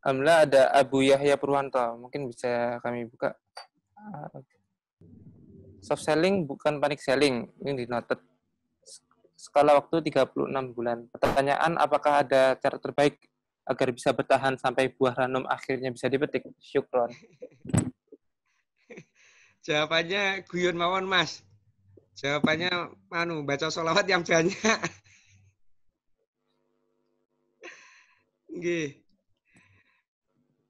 Alhamdulillah ada Abu Yahya Purwanto. Mungkin bisa kami buka. Soft selling bukan panic selling. Ini dinoted. Skala waktu 36 bulan. Pertanyaan, apakah ada cara terbaik agar bisa bertahan sampai buah ranum akhirnya bisa dipetik? Syukron. Jawabannya guyon mawon, Mas. Jawabannya baca sholawat yang banyak. Nggih.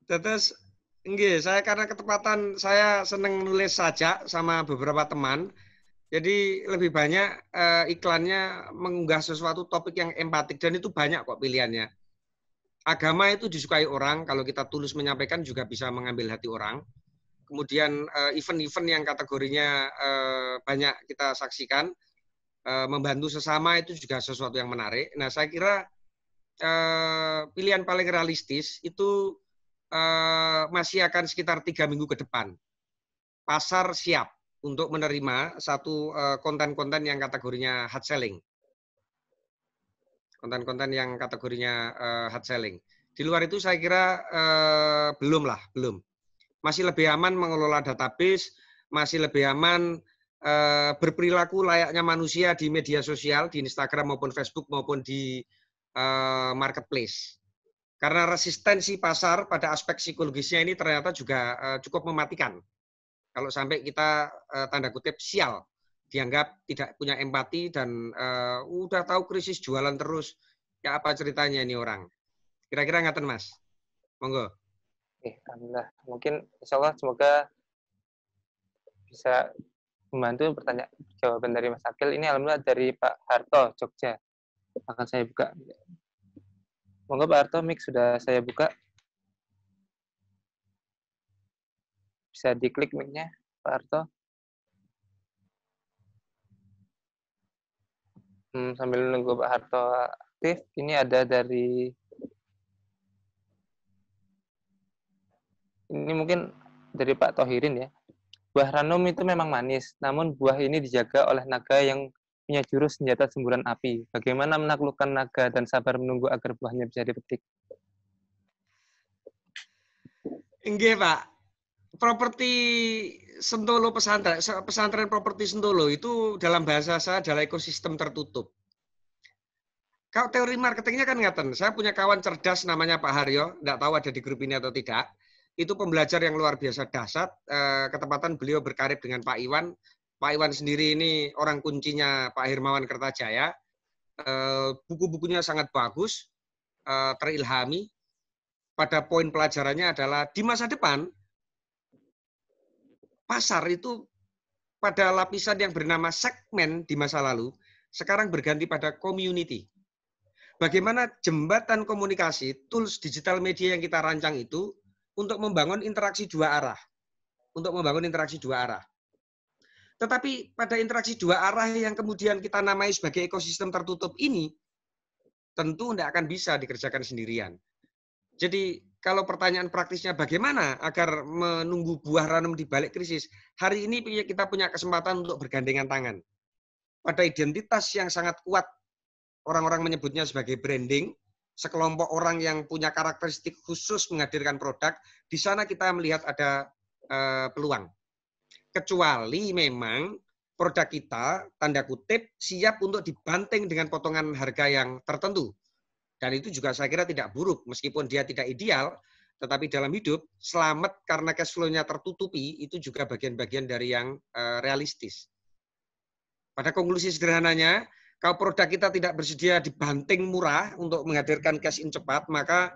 Terus nggih, saya karena ketepatan saya seneng nulis saja sama beberapa teman. Jadi lebih banyak iklannya mengunggah sesuatu topik yang empatik dan itu banyak kok pilihannya. Agama itu disukai orang, kalau kita tulus menyampaikan juga bisa mengambil hati orang. Kemudian event-event yang kategorinya banyak kita saksikan, membantu sesama itu juga sesuatu yang menarik. Nah, saya kira pilihan paling realistis itu masih akan sekitar 3 minggu ke depan. Pasar siap untuk menerima satu konten-konten yang kategorinya hard selling. Konten-konten yang kategorinya hard selling. Di luar itu saya kira belum. Masih lebih aman mengelola database, masih lebih aman berperilaku layaknya manusia di media sosial, di Instagram maupun Facebook maupun di marketplace. Karena resistensi pasar pada aspek psikologisnya ini ternyata juga cukup mematikan. Kalau sampai kita tanda kutip sial, dianggap tidak punya empati dan udah tahu krisis jualan terus, ya apa ceritanya ini orang? Kira-kira ngaten, Mas. Monggo. Alhamdulillah. Mungkin insya Allah semoga bisa membantu pertanyaan jawaban dari Mas Akil. Ini alhamdulillah dari Pak Harto, Jogja. Akan saya buka. Monggo Pak Harto, mic sudah saya buka. Bisa diklik mic-nya, Pak Harto. Sambil menunggu Pak Harto aktif, ini ada dari ini mungkin dari Pak Tohirin ya. Buah ranum itu memang manis, namun buah ini dijaga oleh naga yang punya jurus senjata semburan api. Bagaimana menaklukkan naga dan sabar menunggu agar buahnya bisa dipetik? Nggih, Pak. Properti Sentolo pesantren properti Sentolo itu dalam bahasa saya adalah ekosistem tertutup. Kalau teori marketingnya kan ngaten, saya punya kawan cerdas namanya Pak Haryo, enggak tahu ada di grup ini atau tidak. Itu pembelajar yang luar biasa dahsyat, ketepatan beliau berkarib dengan Pak Iwan. Pak Iwan sendiri ini orang kuncinya Pak Hermawan Kertajaya. Buku-bukunya sangat bagus, terilhami. Pada poin pelajarannya adalah di masa depan, pasar itu pada lapisan yang bernama segmen di masa lalu, sekarang berganti pada community. Bagaimana jembatan komunikasi, tools digital media yang kita rancang itu untuk membangun interaksi dua arah. Tetapi pada interaksi dua arah yang kemudian kita namai sebagai ekosistem tertutup ini, tentu tidak akan bisa dikerjakan sendirian. Jadi kalau pertanyaan praktisnya bagaimana agar menunggu buah ranum di balik krisis, hari ini kita punya kesempatan untuk bergandengan tangan. Pada identitas yang sangat kuat, orang-orang menyebutnya sebagai branding, sekelompok orang yang punya karakteristik khusus menghadirkan produk, di sana kita melihat ada peluang. Kecuali memang produk kita, tanda kutip, siap untuk dibanting dengan potongan harga yang tertentu. Dan itu juga saya kira tidak buruk, meskipun dia tidak ideal, tetapi dalam hidup, selamat karena cash flow-nya tertutupi, itu juga bagian-bagian dari yang realistis. Pada konklusi sederhananya, kalau produk kita tidak bersedia dibanting murah untuk menghadirkan cash in cepat, maka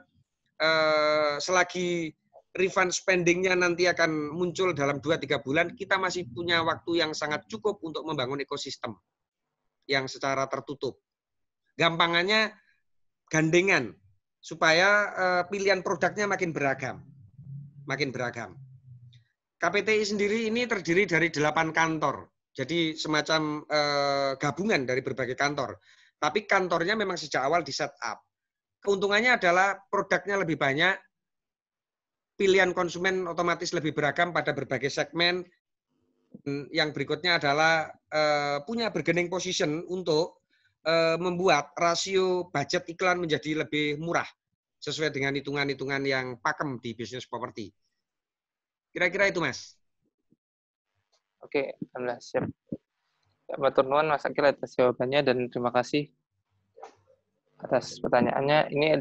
selagi refund spending-nya nanti akan muncul dalam 2-3 bulan, kita masih punya waktu yang sangat cukup untuk membangun ekosistem yang secara tertutup. Gampangannya gandengan, supaya pilihan produknya makin beragam. KPTI sendiri ini terdiri dari 8 kantor. Jadi semacam gabungan dari berbagai kantor. Tapi kantornya memang sejak awal di set up. Keuntungannya adalah produknya lebih banyak, pilihan konsumen otomatis lebih beragam pada berbagai segmen. Yang berikutnya adalah punya bargaining position untuk membuat rasio budget iklan menjadi lebih murah. sesuai dengan hitungan-hitungan yang pakem di bisnis properti. Kira-kira itu, Mas. Oke, alhamdulillah siap. Ya, matur nuwun Mas Akil atas jawabannya dan terima kasih atas pertanyaannya. Ini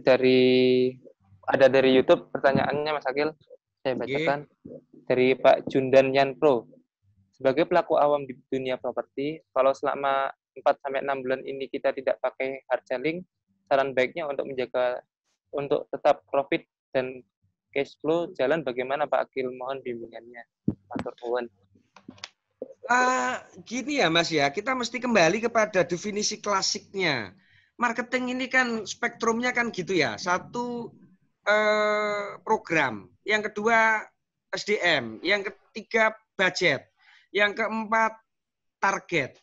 ada dari YouTube pertanyaannya Mas Akil. Saya bacakan dari Pak Jundan Yanpro. Sebagai pelaku awam di dunia properti, kalau selama 4-6 bulan ini kita tidak pakai hard selling, saran baiknya untuk tetap profit dan cash flow jalan bagaimana Pak Akil? Mohon bimbingannya. Matur nuwun. Gini ya Mas ya, kita mesti kembali kepada definisi klasiknya. Marketing ini kan spektrumnya kan gitu ya. Satu program, yang kedua SDM, yang ketiga budget, yang keempat target.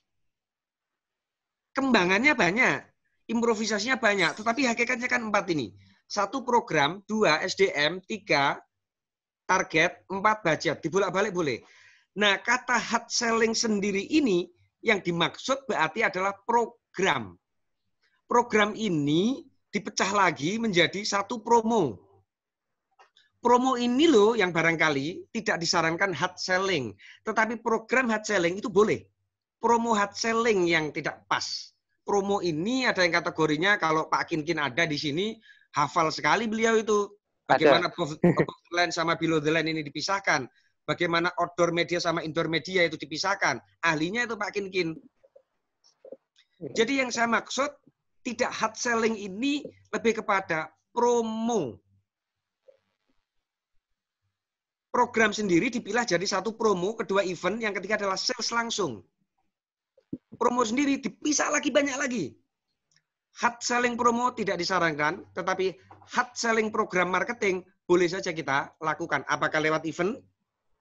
Kembangannya banyak, improvisasinya banyak, tetapi hakikatnya kan 4 ini. 1 program, 2 SDM, 3 target, 4 budget. Dibolak-balik boleh. Nah, kata hard selling sendiri ini yang dimaksud berarti adalah program. Program ini dipecah lagi menjadi 1 promo. Promo ini loh yang barangkali tidak disarankan hard selling. Tetapi program hard selling itu boleh. Promo hard selling yang tidak pas. Promo ini ada yang kategorinya, kalau Pak Kinkin ada di sini, hafal sekali beliau itu. Bagaimana above the line sama below the line ini dipisahkan. Bagaimana outdoor media sama indoor media itu dipisahkan. Ahlinya itu Pak Kinkin. Jadi yang saya maksud, tidak hard selling ini lebih kepada promo. Program sendiri dipilah jadi 1 promo, kedua event, yang ketiga adalah sales langsung. Promo sendiri dipisah lagi banyak lagi. Hard selling promo tidak disarankan, tetapi hard selling program marketing boleh saja kita lakukan. Apakah lewat event,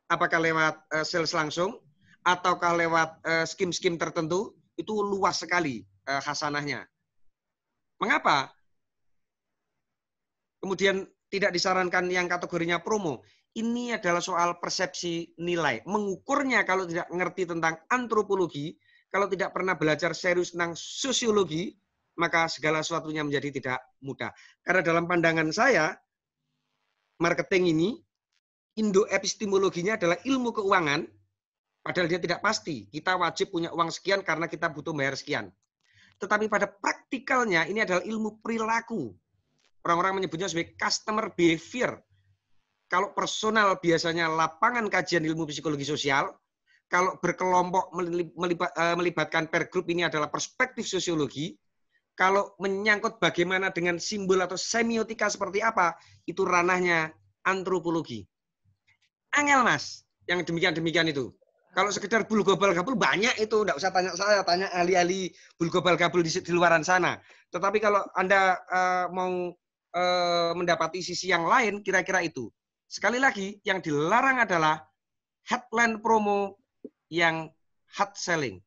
apakah lewat sales langsung, ataukah lewat skim-skim tertentu, itu luas sekali hasanahnya. Mengapa? Kemudian tidak disarankan yang kategorinya promo. Ini adalah soal persepsi nilai. Mengukurnya kalau tidak ngerti tentang antropologi, kalau tidak pernah belajar serius tentang sosiologi, maka segala sesuatunya menjadi tidak mudah. Karena dalam pandangan saya, marketing ini, indo-epistemologinya adalah ilmu keuangan, padahal dia tidak pasti. Kita wajib punya uang sekian karena kita butuh bayar sekian. Tetapi pada praktikalnya, ini adalah ilmu perilaku. Orang-orang menyebutnya sebagai customer behavior. Kalau personal biasanya lapangan kajian ilmu psikologi sosial, kalau berkelompok melibatkan per group ini adalah perspektif sosiologi, kalau menyangkut bagaimana dengan simbol atau semiotika seperti apa, itu ranahnya antropologi. Angel Mas, yang demikian-demikian itu. Kalau sekedar bul gobal gabul banyak itu, enggak usah tanya saya, tanya ahli-ahli bul gobal gabul di luaran sana. Tetapi kalau Anda mau mendapati sisi yang lain, kira-kira itu. Sekali lagi, yang dilarang adalah headline promo yang hard selling.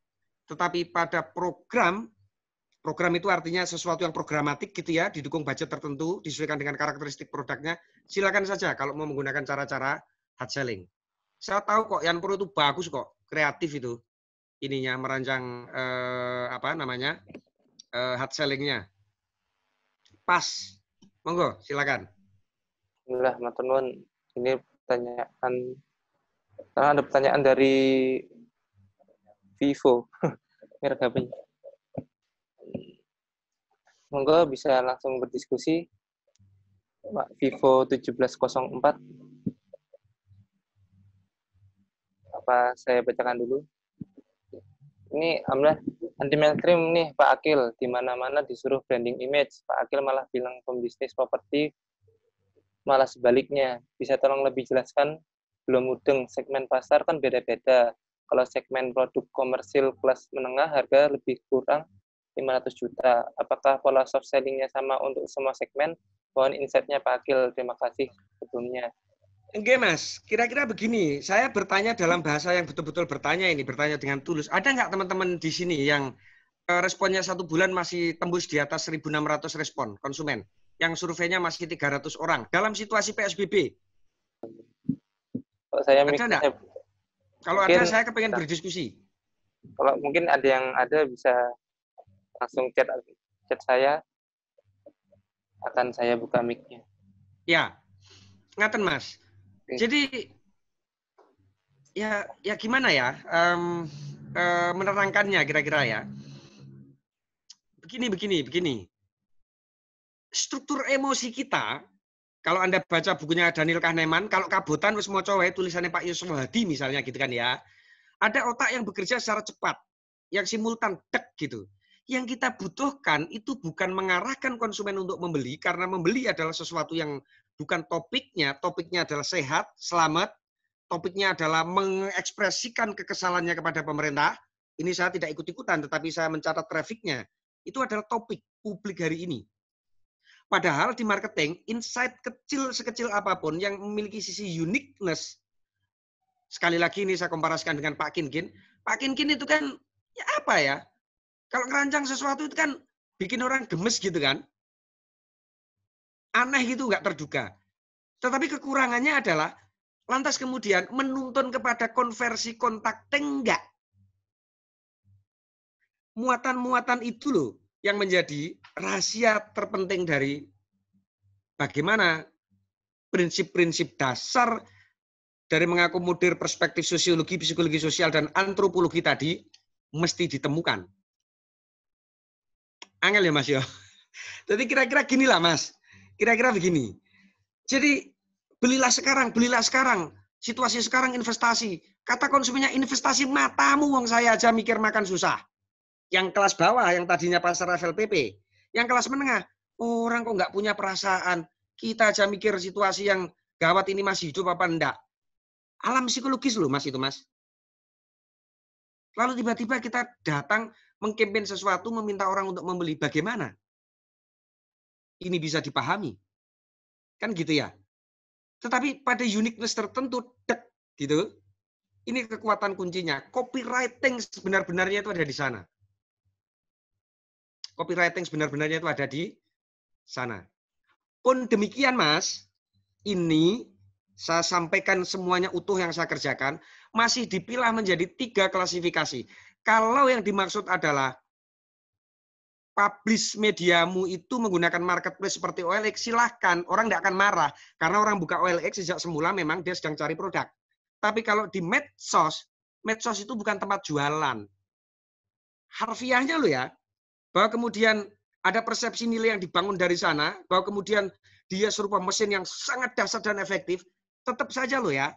Tetapi pada program itu artinya sesuatu yang programatik gitu ya, didukung budget tertentu, disesuaikan dengan karakteristik produknya. Silakan saja kalau mau menggunakan cara-cara hard selling. Saya tahu kok Yanpro itu bagus kok, kreatif itu. Ininya merancang hard sellingnya. Pas. Monggo, silakan. Alhamdulillah, matur nuwun. Ini pertanyaan, karena ada pertanyaan dari Vivo, merek HP-nya. Monggo bisa langsung berdiskusi, Pak Vivo 1704. Apa saya bacakan dulu? Ini alhamdulillah anti mainstream nih Pak Akil, di mana-mana disuruh branding image. Pak Akil malah bilang pembisnis properti malah sebaliknya. Bisa tolong lebih jelaskan? Belum mudeng, segmen pasar kan beda-beda. Kalau segmen produk komersil kelas menengah harga lebih kurang 500 juta. Apakah pola soft selling-nya sama untuk semua segmen? Mohon insight-nya Pak Akil. Terima kasih sebelumnya. Oke Mas, kira-kira begini, saya bertanya dalam bahasa yang betul-betul bertanya ini, bertanya dengan tulus. Ada nggak teman-teman di sini yang responnya 1 bulan masih tembus di atas 1.600 respon konsumen, yang surveinya masih 300 orang dalam situasi PSBB? Kalau saya Ada nggak? Kalau mungkin, ada, saya kepengen berdiskusi. Kalau mungkin ada yang ada bisa langsung chat saya. Akan saya buka mic-nya. Ya, ngaten Mas. Oke. Jadi ya gimana ya menerangkannya kira-kira ya. Begini. Struktur emosi kita, kalau Anda baca bukunya Daniel Kahneman, kalau kabotan wis maca wae tulisannya Pak Yusuf Hadi misalnya gitu kan ya. Ada otak yang bekerja secara cepat, yang simultan tek gitu. Yang kita butuhkan itu bukan mengarahkan konsumen untuk membeli, karena membeli adalah sesuatu yang bukan topiknya adalah sehat, selamat, topiknya adalah mengekspresikan kekesalannya kepada pemerintah. Ini saya tidak ikut-ikutan, tetapi saya mencatat trafficnya. Itu adalah topik publik hari ini. Padahal di marketing, insight kecil sekecil apapun yang memiliki sisi uniqueness, sekali lagi ini saya komparasikan dengan Pak Kinkin. Pak Kinkin itu kan, ya apa ya, kalau ngerancang sesuatu itu kan bikin orang gemes gitu kan. Aneh gitu, nggak terduga. Tetapi kekurangannya adalah, lantas kemudian menuntun kepada konversi kontak enggak. Muatan-muatan itu loh yang menjadi rahasia terpenting dari bagaimana prinsip-prinsip dasar dari mengakomodir perspektif sosiologi, psikologi sosial, dan antropologi tadi mesti ditemukan. Angel ya Mas ya. Jadi kira-kira gini lah Mas. Kira-kira begini. Jadi belilah sekarang. Situasi sekarang investasi. Kata konsumennya investasi matamu, wong saya aja mikir makan susah. Yang kelas bawah, yang tadinya pasar FLPP. Yang kelas menengah, orang kok nggak punya perasaan. Kita aja mikir situasi yang gawat ini masih hidup apa enggak. Alam psikologis loh Mas itu Mas. Lalu tiba-tiba kita datang mengkampen sesuatu, meminta orang untuk membeli. Bagaimana ini bisa dipahami? Kan gitu ya. Tetapi pada uniqueness tertentu, gitu. Ini kekuatan kuncinya. Copywriting sebenar-benarnya itu ada di sana. Copywriting sebenar-benarnya itu ada di sana. Pun demikian Mas, ini saya sampaikan semuanya utuh yang saya kerjakan, masih dipilah menjadi 3 klasifikasi. Kalau yang dimaksud adalah publish mediamu itu menggunakan marketplace seperti OLX, silahkan, orang tidak akan marah. Karena orang buka OLX sejak semula memang dia sedang cari produk. Tapi kalau di medsos itu bukan tempat jualan. Harfiahnya loh ya, bahwa kemudian ada persepsi nilai yang dibangun dari sana, bahwa kemudian dia serupa mesin yang sangat dahsyat dan efektif, tetap saja loh ya,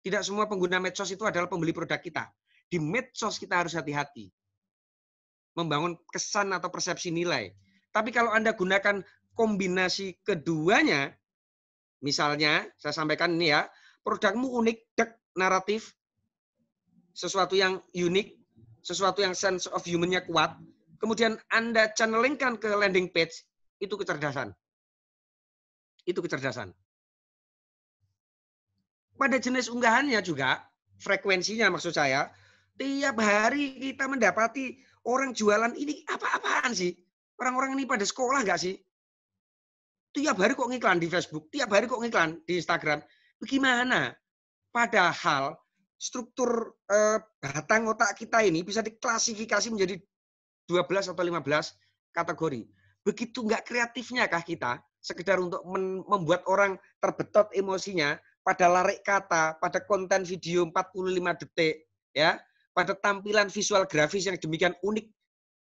tidak semua pengguna medsos itu adalah pembeli produk kita. Di medsos kita harus hati-hati membangun kesan atau persepsi nilai. Tapi kalau Anda gunakan kombinasi keduanya, misalnya saya sampaikan ini ya, produkmu unik, naratif, sesuatu yang unik, sesuatu yang sense of human-nya kuat, kemudian Anda channelingkan ke landing page, itu kecerdasan. Itu kecerdasan. Pada jenis unggahannya juga, frekuensinya maksud saya, tiap hari kita mendapati orang jualan ini apa-apaan sih? Orang-orang ini pada sekolah nggak sih? Tiap hari kok ngiklan di Facebook, tiap hari kok ngiklan di Instagram. Bagaimana? Padahal struktur batang otak kita ini bisa diklasifikasi menjadi 12 atau 15 kategori. Begitu nggak kreatifnya kah kita sekedar untuk membuat orang terbetot emosinya pada larik kata, pada konten video 45 detik, ya, pada tampilan visual grafis yang demikian unik,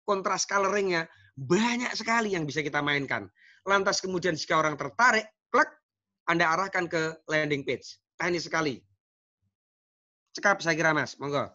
kontras coloringnya, banyak sekali yang bisa kita mainkan. Lantas kemudian jika orang tertarik, klik, Anda arahkan ke landing page. Teknis sekali. Cekap saya kira Mas, monggo.